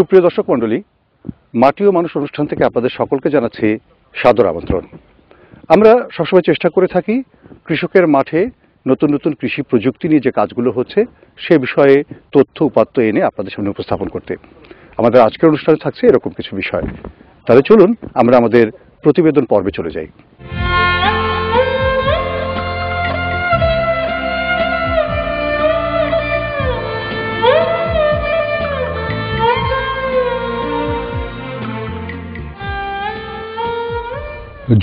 সুপ্রিয় দর্শক মণ্ডলী, মাটি ও মানুষ অনুষ্ঠান থেকে আপনাদের সকলকে জানাচ্ছি সাদর আমন্ত্রণ। আমরা সবসময় চেষ্টা করে থাকি কৃষকের মাঠে নতুন নতুন কৃষি প্রযুক্তি নিয়ে যে কাজগুলো হচ্ছে সে বিষয়ে তথ্য উপাত্ত এনে আপনাদের সামনে উপস্থাপন করতে। আমাদের আজকের অনুষ্ঠানে থাকছে এরকম কিছু বিষয়। তাহলে চলুন আমরা আমাদের প্রতিবেদন পর্বে চলে যাই।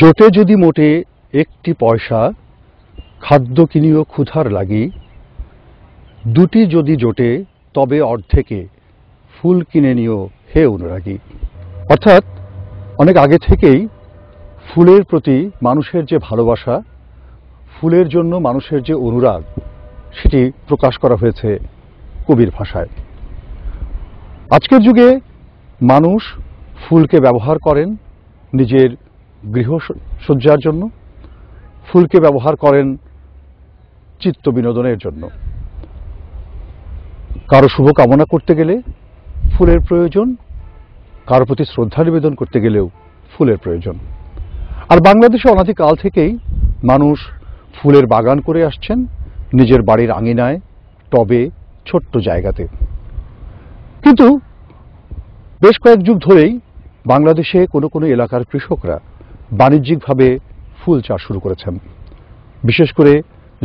জোটে যদি মোটে একটি পয়সা, খাদ্য কিনিও ক্ষুধার লাগি, দুটি যদি জোটে তবে অর্ধেকে ফুল কিনে নিও হে অনুরাগী। অর্থাৎ অনেক আগে থেকেই ফুলের প্রতি মানুষের যে ভালোবাসা, ফুলের জন্য মানুষের যে অনুরাগ, সেটি প্রকাশ করা হয়েছে কবির ভাষায়। আজকের যুগে মানুষ ফুলকে ব্যবহার করেন নিজের গৃহসজ্জার জন্য, ফুলকে ব্যবহার করেন চিত্ত বিনোদনের জন্য। কারো শুভ কামনা করতে গেলে ফুলের প্রয়োজন, কারো প্রতি শ্রদ্ধা নিবেদন করতে গেলেও ফুলের প্রয়োজন। আর বাংলাদেশে অনাদিকাল থেকেই মানুষ ফুলের বাগান করে আসছেন নিজের বাড়ির আঙিনায়, টবে, ছোট্ট জায়গাতে। কিন্তু বেশ কয়েক যুগ ধরেই বাংলাদেশে কোনো কোনো এলাকার কৃষকরা বাণিজ্যিকভাবে ফুল চাষ শুরু করেছেন। বিশেষ করে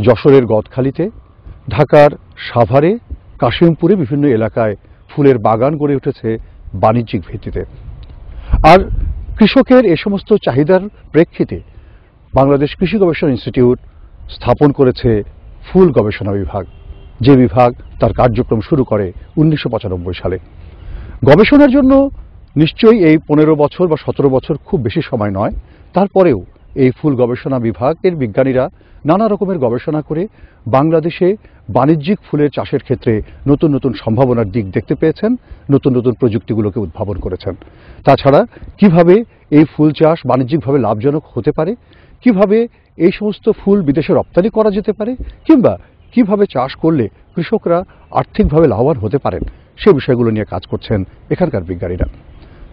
যশোরের গদখালিতে, ঢাকার সাভারে, কাশিমপুরে বিভিন্ন এলাকায় ফুলের বাগান গড়ে উঠেছে বাণিজ্যিক ভিত্তিতে। আর কৃষকের এ সমস্ত চাহিদার প্রেক্ষিতে বাংলাদেশ কৃষি গবেষণা ইনস্টিটিউট স্থাপন করেছে ফুল গবেষণা বিভাগ, যে বিভাগ তার কার্যক্রম শুরু করে 1995 সালে। গবেষণার জন্য নিশ্চয়ই এই 15 বছর বা 17 বছর খুব বেশি সময় নয়। তারপরেও এই ফুল গবেষণা বিভাগের বিজ্ঞানীরা নানা রকমের গবেষণা করে বাংলাদেশে বাণিজ্যিক ফুলের চাষের ক্ষেত্রে নতুন নতুন সম্ভাবনার দিক দেখতে পেয়েছেন, নতুন নতুন প্রযুক্তিগুলোকে উদ্ভাবন করেছেন। তাছাড়া কিভাবে এই ফুল চাষ বাণিজ্যিকভাবে লাভজনক হতে পারে, কিভাবে এই সমস্ত ফুল বিদেশে রপ্তানি করা যেতে পারে, কিংবা কিভাবে চাষ করলে কৃষকরা আর্থিকভাবে লাভবান হতে পারেন, সে বিষয়গুলো নিয়ে কাজ করছেন এখানকার বিজ্ঞানীরা।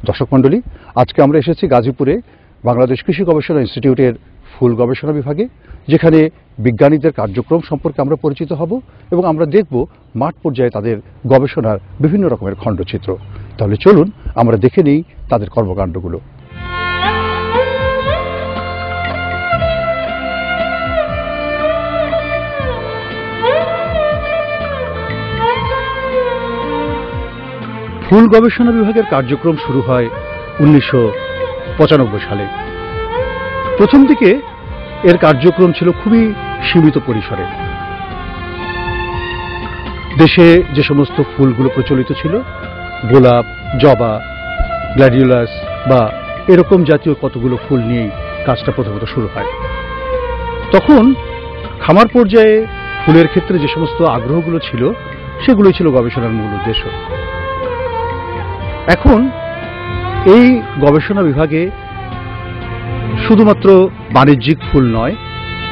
দর্শক মণ্ডলী, আজকে আমরা এসেছি গাজীপুরে বাংলাদেশ কৃষি গবেষণা ইনস্টিটিউটের ফুল গবেষণা বিভাগে, যেখানে বিজ্ঞানীদের কার্যক্রম সম্পর্কে আমরা পরিচিত হব এবং আমরা দেখব মাঠ পর্যায়ে তাদের গবেষণার বিভিন্ন রকমের খণ্ডচিত্র। তাহলে চলুন আমরা দেখে নিই তাদের কর্মকাণ্ডগুলো। ফুল গবেষণা বিভাগের কার্যক্রম শুরু হয় 1995 সালে। প্রথম দিকে এর কার্যক্রম ছিল খুবই সীমিত পরিসরে। দেশে যে সমস্ত ফুলগুলো প্রচলিত ছিল, গোলাপ, জবা, গ্ল্যাডিওলাস বা এরকম জাতীয় কতগুলো ফুল নিয়েই কাজটা প্রথমত শুরু হয়। তখন খামার পর্যায়ে ফুলের ক্ষেত্রে যে সমস্ত আগ্রহগুলো ছিল সেগুলোই ছিল গবেষণার মূল উদ্দেশ্য। এখন এই গবেষণা বিভাগে শুধুমাত্র বাণিজ্যিক ফুল নয়,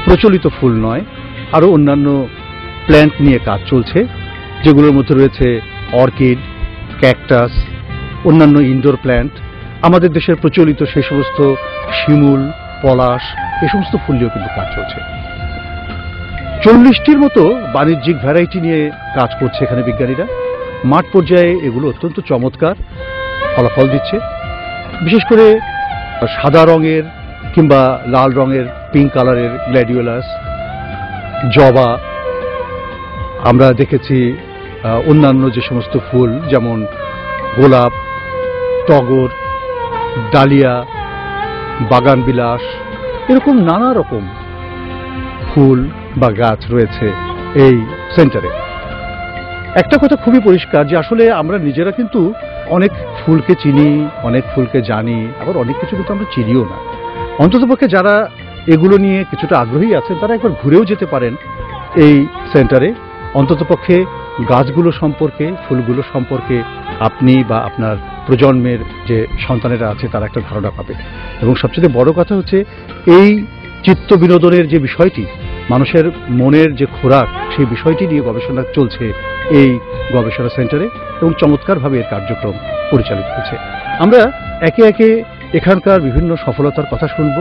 প্রচলিত ফুল নয়, আরও অন্যান্য প্ল্যান্ট নিয়ে কাজ চলছে, যেগুলোর মধ্যে রয়েছে অর্কিড, ক্যাকটাস, অন্যান্য ইনডোর প্ল্যান্ট, আমাদের দেশের প্রচলিত সেই সমস্ত শিমুল, পলাশ, এ সমস্ত ফুল নিয়েও কিন্তু কাজ চলছে। 40টির মতো বাণিজ্যিক ভ্যারাইটি নিয়ে কাজ করছে এখানে বিজ্ঞানীরা। মাঠ পর্যায়ে এগুলো অত্যন্ত চমৎকার ফলাফল দিচ্ছে। বিশেষ করে সাদা রঙের কিংবা লাল রঙের, পিঙ্ক কালারের গ্ল্যাডিওলাস, জবা, আমরা দেখেছি অন্যান্য যে সমস্ত ফুল যেমন গোলাপ, টগর, ডালিয়া, বাগান বিলাস, এরকম নানা রকম ফুল বা গাছ রয়েছে এই সেন্টারে। একটা কথা খুবই পরিষ্কার যে আসলে আমরা নিজেরা কিন্তু অনেক ফুলকে চিনি, অনেক ফুলকে জানি, আবার অনেক কিছু কিন্তু আমরা চিনিও না। অন্ততপক্ষে যারা এগুলো নিয়ে কিছুটা আগ্রহী আছেন তারা একবার ঘুরেও যেতে পারেন এই সেন্টারে। অন্ততপক্ষে গাছগুলো সম্পর্কে, ফুলগুলো সম্পর্কে আপনি বা আপনার প্রজন্মের যে সন্তানেরা আছে তারা একটা ধারণা পাবে। এবং সবচেয়ে বড় কথা হচ্ছে এই চিত্ত বিনোদনের যে বিষয়টি, মানুষের মনের যে খোরাক সেই বিষয়টি নিয়ে গবেষণা চলছে এই গবেষণা সেন্টারে এবং চমৎকারভাবে এর কার্যক্রম পরিচালিত হচ্ছে। আমরা একে একে এখানকার বিভিন্ন সফলতার কথা শুনব,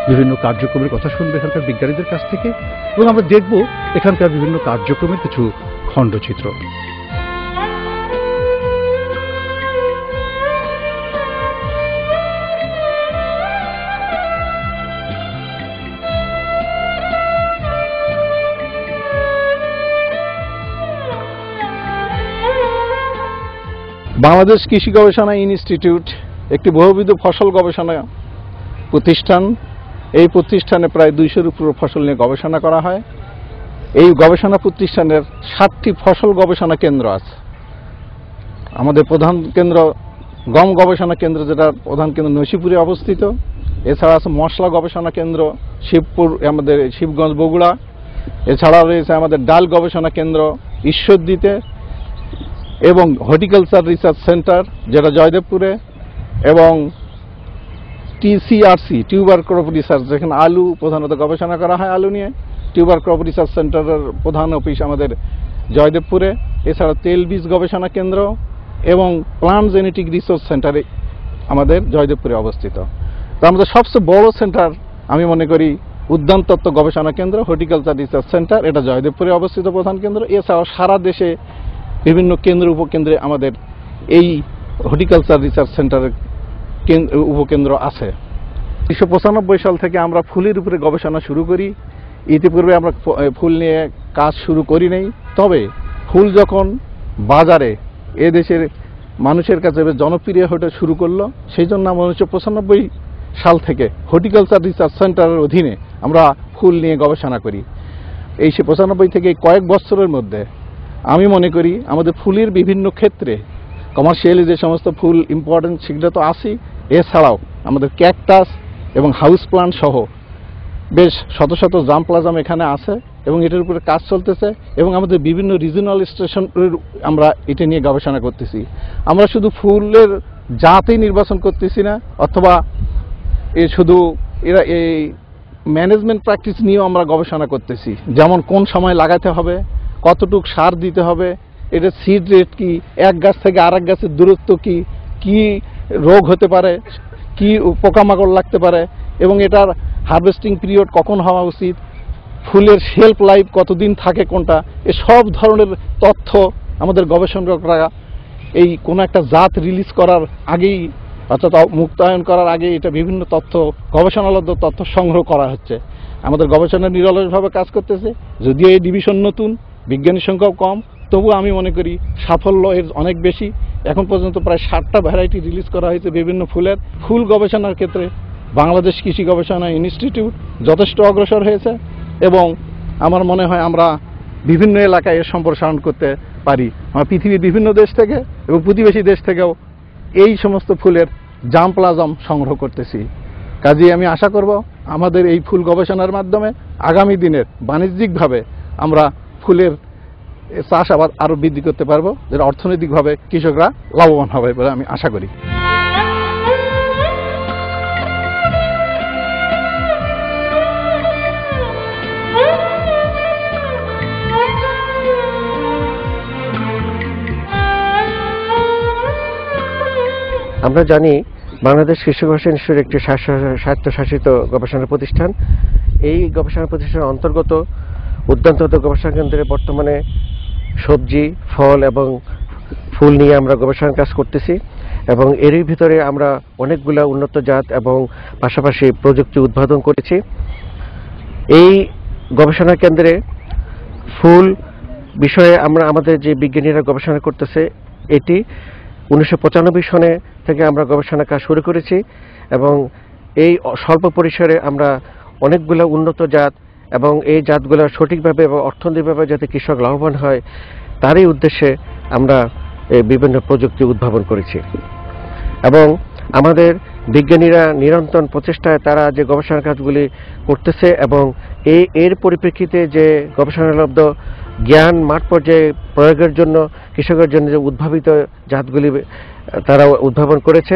বিভিন্ন কার্যক্রমের কথা শুনবো এখানকার বিজ্ঞানীদের কাছ থেকে, এবং আমরা দেখব এখানকার বিভিন্ন কার্যক্রমের কিছু খণ্ডচিত্র। বাংলাদেশ কৃষি গবেষণা ইনস্টিটিউট একটি বহুবিধ ফসল গবেষণা প্রতিষ্ঠান। এই প্রতিষ্ঠানে প্রায় 200-এর উপর ফসল নিয়ে গবেষণা করা হয়। এই গবেষণা প্রতিষ্ঠানের 7টি ফসল গবেষণা কেন্দ্র আছে। আমাদের প্রধান কেন্দ্র গম গবেষণা কেন্দ্র, যেটা প্রধান কেন্দ্র নসিপুরে অবস্থিত। এছাড়া আছে মশলা গবেষণা কেন্দ্র শিবপুর, আমাদের শিবগঞ্জ বগুড়া। এছাড়া রয়েছে আমাদের ডাল গবেষণা কেন্দ্র ঈশ্বরদীতে, এবং হর্টিকালচার রিসার্চ সেন্টার যেটা জয়দেবপুরে, এবং TCRC টিউবার ক্রপ রিসার্চ, যেখানে আলু প্রধানত গবেষণা করা হয় আলু নিয়ে। টিউবার ক্রপ রিসার্চ সেন্টারের প্রধান অফিস আমাদের জয়দেবপুরে। এছাড়া তেল বীজ গবেষণা কেন্দ্র এবং প্লান্ট জেনেটিক রিসার্চ সেন্টারে আমাদের জয়দেবপুরে অবস্থিত। তো আমাদের সবচেয়ে বড় সেন্টার আমি মনে করি উদ্যান তত্ত্ব গবেষণা কেন্দ্র হর্টিকালচার রিসার্চ সেন্টার, এটা জয়দেবপুরে অবস্থিত প্রধান কেন্দ্র। এছাড়াও সারা দেশে বিভিন্ন কেন্দ্র উপকেন্দ্রে আমাদের এই হর্টিকালচার রিসার্চ সেন্টারের উপকেন্দ্র আছে। 1995 সাল থেকে আমরা ফুলের উপরে গবেষণা শুরু করি। ইতিপূর্বে আমরা ফুল নিয়ে কাজ শুরু করি নাই, তবে ফুল যখন বাজারে এদেশের মানুষের কাছে জনপ্রিয় হতে শুরু করলো, সেই জন্য আমরা 1995 সাল থেকে হর্টিকালচার রিসার্চ সেন্টারের অধীনে আমরা ফুল নিয়ে গবেষণা করি। এই 95 থেকে কয়েক বছরের মধ্যে আমি মনে করি আমাদের ফুলের বিভিন্ন ক্ষেত্রে কমার্শিয়ালি যে সমস্ত ফুল ইম্পর্টেন্ট সেগুলো তো আছেই, এছাড়াও আমাদের ক্যাকটাস এবং হাউস প্লান্ট সহ বেশ শত শত জাম্পলাজাম এখানে আছে এবং এটার উপরে কাজ চলতেছে, এবং আমাদের বিভিন্ন রিজিওনাল স্টেশনের আমরা এটা নিয়ে গবেষণা করতেছি। আমরা শুধু ফুলের জাতই নির্বাচন করতেছি না, অথবা শুধু এরা এই ম্যানেজমেন্ট প্র্যাকটিস নিয়েও আমরা গবেষণা করতেছি। যেমন কোন সময় লাগাতে হবে, কতটুক সার দিতে হবে, এটা সিড রেট কি, এক গাছ থেকে আরেক গাছের দূরত্ব কি, কি রোগ হতে পারে, কি পোকামাকড় লাগতে পারে, এবং এটার হারভেস্টিং পিরিয়ড কখন হওয়া উচিত, ফুলের শেলফ লাইফ কতদিন থাকে কোনটা, এ সব ধরনের তথ্য আমাদের গবেষকরা এই কোনো একটা জাত রিলিজ করার আগেই, অর্থাৎ মুক্তায়ন করার আগে এটা বিভিন্ন তথ্য গবেষণালব্ধ তথ্য সংগ্রহ করা হচ্ছে। আমাদের গবেষণা নিরলসভাবে কাজ করতেছে। যদিও এই ডিভিশন নতুন, বিজ্ঞানীর সংখ্যাও কম, তবু আমি মনে করি সাফল্য এর অনেক বেশি। এখন পর্যন্ত প্রায় 60টা ভ্যারাইটি রিলিজ করা হয়েছে বিভিন্ন ফুলের। ফুল গবেষণার ক্ষেত্রে বাংলাদেশ কৃষি গবেষণা ইনস্টিটিউট যথেষ্ট অগ্রসর হয়েছে, এবং আমার মনে হয় আমরা বিভিন্ন এলাকায় এর সম্প্রসারণ করতে পারি। আমরা পৃথিবীর বিভিন্ন দেশ থেকে এবং প্রতিবেশী দেশ থেকেও এই সমস্ত ফুলের জাম্পলাজম সংগ্রহ করতেছি। কাজেই আমি আশা করব আমাদের এই ফুল গবেষণার মাধ্যমে আগামী দিনের বাণিজ্যিকভাবে আমরা ফুলের চাষাবাদ আরও বৃদ্ধি করতে পারবো, যেটা অর্থনৈতিকভাবে কৃষকরা লাভবান হবে বলে আমি আশা করি। আমরা জানি বাংলাদেশ কৃষি গবেষণা ইনস্টিটিউট একটি স্বায়ত্তশাসিত গবেষণা প্রতিষ্ঠান। এই গবেষণা প্রতিষ্ঠানের অন্তর্গত উদ্যান তত্ত্ব গবেষণা কেন্দ্রে বর্তমানে সবজি, ফল এবং ফুল নিয়ে আমরা গবেষণা কাজ করতেছি, এবং এরই ভিতরে আমরা অনেকগুলো উন্নত জাত এবং পাশাপাশি প্রযুক্তি উদ্ভাবন করেছি। এই গবেষণা কেন্দ্রে ফুল বিষয়ে আমরা আমাদের যে বিজ্ঞানীরা গবেষণা করতেছে, এটি 1995 সনে থেকে আমরা গবেষণা কাজ শুরু করেছি, এবং এই স্বল্প পরিসরে আমরা অনেকগুলো উন্নত জাত এবং এই জাতগুলো সঠিকভাবে এবং অর্থনৈতিকভাবে যাতে কৃষক লাভবান হয় তারই উদ্দেশ্যে আমরা বিভিন্ন প্রযুক্তি উদ্ভাবন করেছি। এবং আমাদের বিজ্ঞানীরা নিরন্তর প্রচেষ্টায় তারা যে গবেষণা কাজগুলি করতেছে, এবং এর পরিপ্রেক্ষিতে যে গবেষণালব্ধ জ্ঞান মাঠ পর্যায়ে প্রয়োগের জন্য কৃষকের জন্য যে উদ্ভাবিত জাতগুলি তারা উদ্ভাবন করেছে,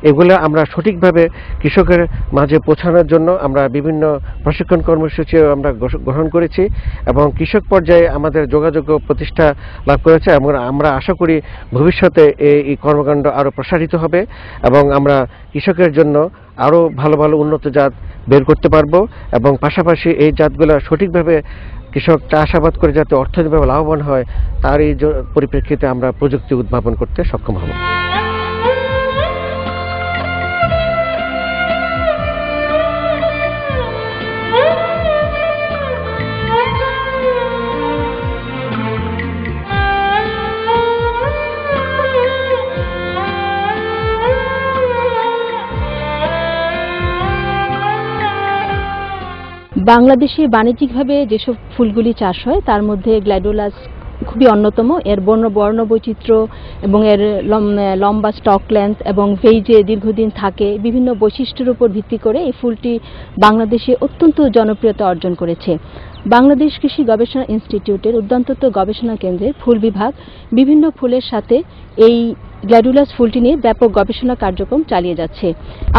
এগুলো আমরা সঠিকভাবে কৃষকের মাঝে পৌঁছানোর জন্য আমরা বিভিন্ন প্রশিক্ষণ কর্মসূচিও আমরা গ্রহণ করেছি এবং কৃষক পর্যায়ে আমাদের যোগাযোগ প্রতিষ্ঠা লাভ করেছে এবং আমরা আশা করি ভবিষ্যতে এই কর্মকাণ্ড আরও প্রসারিত হবে এবং আমরা কৃষকের জন্য আরও ভালো ভালো উন্নত জাত বের করতে পারবো এবং পাশাপাশি এই জাতগুলো সঠিকভাবে কৃষক চাষাবাদ করে যাতে অর্থনৈতিকভাবে লাভবান হয় তার এই পরিপ্রেক্ষিতে আমরা প্রযুক্তি উদ্ভাবন করতে সক্ষম হব। বাংলাদেশে বাণিজ্যিকভাবে যেসব ফুলগুলি চাষ হয় তার মধ্যে গ্ল্যাডিওলাস খুবই অন্যতম। এর বর্ণ বৈচিত্র্য এবং এর লম্বা স্টক লেন্থ এবং ভেইজে দীর্ঘদিন থাকে, বিভিন্ন বৈশিষ্ট্যের উপর ভিত্তি করে এই ফুলটি বাংলাদেশে অত্যন্ত জনপ্রিয়তা অর্জন করেছে। বাংলাদেশ কৃষি গবেষণা ইনস্টিটিউটের উদ্যানতত্ত্ব গবেষণা কেন্দ্রের ফুল বিভাগ বিভিন্ন ফুলের সাথে এই গ্ল্যাডিওলাস ফুলটি নিয়ে ব্যাপক গবেষণা কার্যক্রম চালিয়ে যাচ্ছে।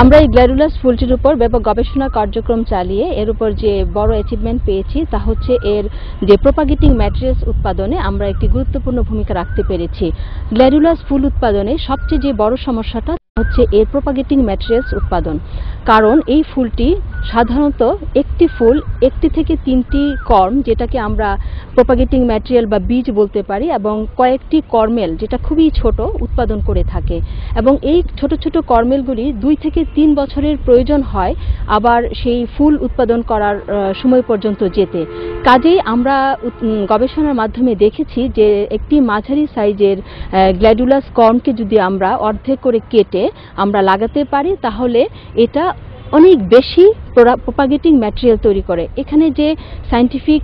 আমরা এই গ্ল্যাডিওলাস ফুলটির উপর ব্যাপক গবেষণা কার্যক্রম চালিয়ে এর উপর যে বড় অ্যাচিভমেন্ট পেয়েছি তা হচ্ছে এর যে প্রোপাগেটিং ম্যাটেরিয়ালস উৎপাদনে আমরা একটি গুরুত্বপূর্ণ ভূমিকা রাখতে পেরেছি। গ্ল্যাডিওলাস ফুল উৎপাদনে সবচেয়ে যে বড় সমস্যাটা হচ্ছে এর প্রোপাগেটিং ম্যাটেরিয়ালস উৎপাদন। কারণ এই ফুলটি সাধারণত একটি ফুল একটি থেকে তিনটি কর্ম, যেটাকে আমরা প্রোপাগেটিং ম্যাটেরিয়াল বা বীজ বলতে পারি, এবং কয়েকটি কর্মেল যেটা খুবই ছোট উৎপাদন করে থাকে এবং এই ছোট ছোট কর্মেলগুলি 2 থেকে 3 বছরের প্রয়োজন হয় আবার সেই ফুল উৎপাদন করার সময় পর্যন্ত যেতে। কাজেই আমরা গবেষণার মাধ্যমে দেখেছি যে একটি মাঝারি সাইজের গ্ল্যাডিওলাস কর্মকে যদি আমরা অর্ধেক করে কেটে আমরা লাগাতে পারি তাহলে এটা অনেক বেশি প্রোপাগেটিং ম্যাটেরিয়াল তৈরি করে। এখানে যে সায়েন্টিফিক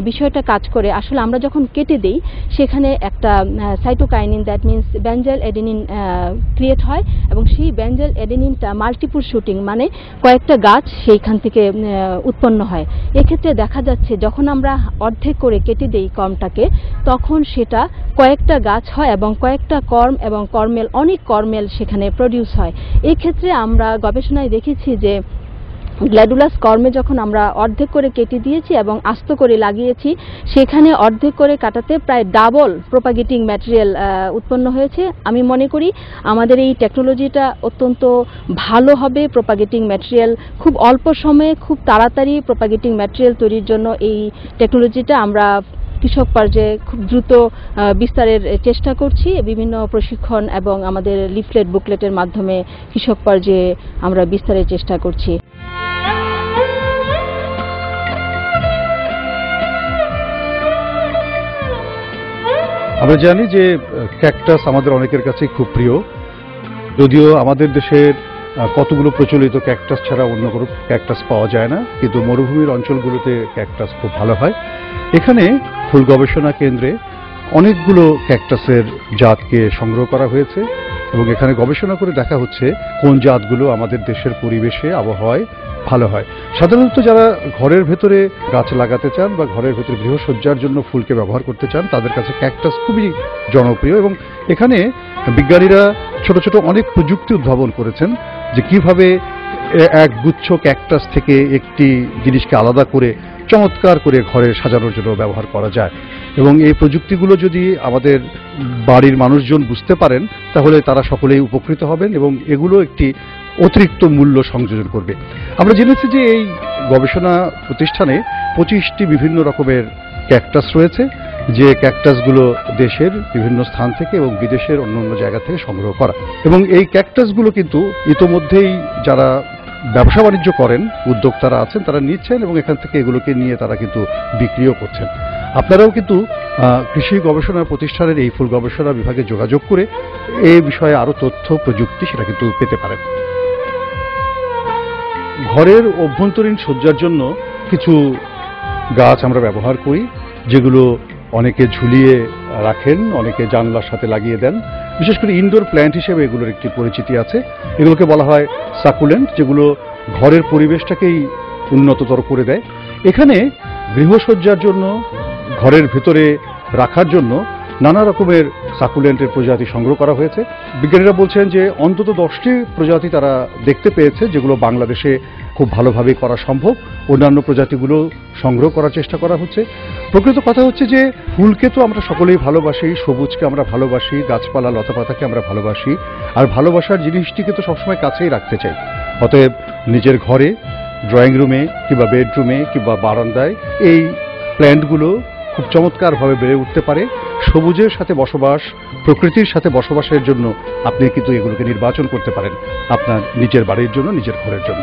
বিষয়টা কাজ করে, আসলে আমরা যখন কেটে দেই সেখানে একটা cytokinin, that means benzyl adenine create হয় এবং সেই বেঞ্জাইল অ্যাডেনিনটা মাল্টিপল শুটিং মানে কয়েকটা গাছ সেইখান থেকে উৎপন্ন হয়। এক্ষেত্রে দেখা যাচ্ছে যখন আমরা অর্ধেক করে কেটে দেই কর্মটাকে তখন সেটা কয়েকটা গাছ হয় এবং কয়েকটা কর্ম এবং কর্মেল, অনেক কর্মেল সেখানে প্রডিউস হয়। এক্ষেত্রে আমরা গবেষণায় দেখেছি যে গ্ল্যাডিওলাস কর্মে যখন আমরা অর্ধেক করে কেটে দিয়েছি এবং আস্ত করে লাগিয়েছি সেখানে অর্ধেক করে কাটাতে প্রায় ডাবল প্রোপাগেটিং ম্যাটেরিয়াল উৎপন্ন হয়েছে। আমি মনে করি আমাদের এই টেকনোলজিটা অত্যন্ত ভালো হবে। প্রোপাগেটিং ম্যাটেরিয়াল খুব অল্প সময়ে খুব তাড়াতাড়ি প্রোপাগেটিং ম্যাটেরিয়াল তৈরির জন্য এই টেকনোলজিটা আমরা কৃষক পর্যায়ে খুব দ্রুত বিস্তারের চেষ্টা করছি। বিভিন্ন প্রশিক্ষণ এবং আমাদের লিফলেট বুকলেটের মাধ্যমে কৃষক পর্যায়ে আমরা বিস্তারের চেষ্টা করছি। আমরা জানি যে ক্যাকটাস আমাদের অনেকের কাছে খুব প্রিয়, যদিও আমাদের দেশের কতগুলো প্রচলিত ক্যাকটাস ছাড়া অন্য কোনো ক্যাকটাস পাওয়া যায় না, কিন্তু মরুভূমির অঞ্চলগুলোতে ক্যাকটাস খুব ভালো হয়। এখানে ফুল গবেষণা কেন্দ্রে অনেকগুলো ক্যাকটাসের জাতকে সংগ্রহ করা হয়েছে এবং এখানে গবেষণা করে দেখা হচ্ছে কোন জাতগুলো আমাদের দেশের পরিবেশে আবহাওয়ায় ভালো হয়। সাধারণত যারা ঘরের ভেতরে গাছ লাগাতে চান বা ঘরের ভেতরে গৃহসজ্জার জন্য ফুলকে ব্যবহার করতে চান তাদের কাছে ক্যাকটাস খুবই জনপ্রিয় এবং এখানে বিজ্ঞানীরা ছোট ছোট অনেক প্রযুক্তি উদ্ভাবন করেছেন যে কিভাবে এক গুচ্ছ ক্যাকটাস থেকে একটি জিনিসকে আলাদা করে চমৎকার করে ঘরে সাজানোর জন্য ব্যবহার করা যায়। এবং এই প্রযুক্তিগুলো যদি আমাদের বাড়ির মানুষজন বুঝতে পারেন তাহলে তারা সকলেই উপকৃত হবেন এবং এগুলো একটি অতিরিক্ত মূল্য সংযোজন করবে। আমরা জেনেছি যে এই গবেষণা প্রতিষ্ঠানে 25টি বিভিন্ন রকমের ক্যাকটাস রয়েছে, যে ক্যাকটাসগুলো দেশের বিভিন্ন স্থান থেকে এবং বিদেশের অন্য জায়গা থেকে সংগ্রহ করা। এবং এই ক্যাকটাসগুলো কিন্তু ইতোমধ্যেই যারা ব্যবসা বাণিজ্য করেন, উদ্যোক্তারা আছেন, তারা নিচ্ছেন এবং এখান থেকে এগুলোকে নিয়ে তারা কিন্তু বিক্রিও করছেন। আপনারাও কিন্তু কৃষি গবেষণা প্রতিষ্ঠানের এই ফুল গবেষণা বিভাগে যোগাযোগ করে এই বিষয়ে আরো তথ্য প্রযুক্তি সেটা কিন্তু পেতে পারেন। ঘরের অভ্যন্তরীণ সজ্জার জন্য কিছু গাছ আমরা ব্যবহার করি, যেগুলো অনেকে ঝুলিয়ে রাখেন, অনেকে জানলার সাথে লাগিয়ে দেন। বিশেষ করে ইনডোর প্ল্যান্ট হিসেবে এগুলোর একটি পরিচিতি আছে। এগুলোকে বলা হয় সাকুলেন্ট, যেগুলো ঘরের পরিবেশটাকেই উন্নততর করে দেয়। এখানে গৃহসজ্জার জন্য ঘরের ভেতরে রাখার জন্য নানা রকমের সাকুলেন্টের প্রজাতি সংগ্রহ করা হয়েছে। বিজ্ঞানীরা বলছেন যে অন্তত 10টি প্রজাতি তারা দেখতে পেয়েছে যেগুলো বাংলাদেশে খুব ভালোভাবে করা সম্ভব। অন্যান্য প্রজাতিগুলো সংগ্রহ করার চেষ্টা করা হচ্ছে। প্রকৃত কথা হচ্ছে যে ফুলকে তো আমরা সকলেই ভালোবাসি, সবুজকে আমরা ভালোবাসি, গাছপালা লতাপাতাকে আমরা ভালোবাসি, আর ভালোবাসার জিনিসটিকে তো সবসময় কাছেই রাখতে চাই। অতএব নিজের ঘরে, ড্রয়িং রুমে কিংবা বেডরুমে কিংবা বারান্দায় এই প্ল্যান্টগুলো খুব চমৎকারভাবে বেড়ে উঠতে পারে। সবুজের সাথে বসবাস, প্রকৃতির সাথে বসবাসের জন্য আপনি কিন্তু এগুলোকে নির্বাচন করতে পারেন আপনার নিজের বাড়ির জন্য, নিজের ঘরের জন্য।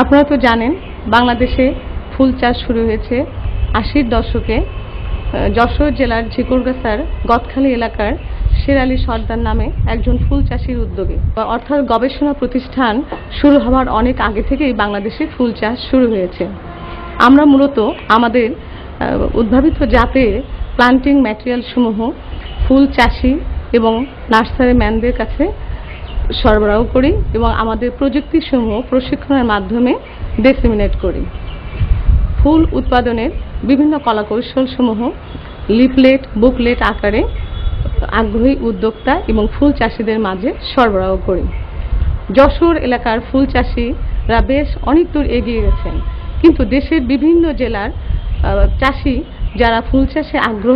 আপনারা তো জানেন বাংলাদেশে ফুল চাষ শুরু হয়েছে 80-র দশকে যশোর জেলার ঝিকুরগাছার গদখালি এলাকার শেরালি সর্দার নামে একজন ফুল চাষির উদ্যোগে, অর্থাৎ গবেষণা প্রতিষ্ঠান শুরু হওয়ার অনেক আগে থেকেই বাংলাদেশে ফুল চাষ শুরু হয়েছে। আমরা মূলত আমাদের উদ্ভাবিত জাতের প্লান্টিং ম্যাটেরিয়াল সমূহ ফুল চাষি এবং নার্সারি ম্যানদের কাছে সরবরাহ করি এবং আমাদের প্রযুক্তিসমূহ প্রশিক্ষণের মাধ্যমে ডিসেমিনেট করি। ফুল উৎপাদনের বিভিন্ন কলাকৌশল সমূহ লিফলেট, বুকলেট আকারে আগ্রহী উদ্যোক্তা এবং ফুল চাষিদের মাঝে সরবরাহ করি। যশোর এলাকার ফুল চাষিরা বেশ অনেক দূর এগিয়ে গেছেন, কিন্তু দেশের বিভিন্ন জেলার চাষি যারা ফুল চাষে আগ্রহী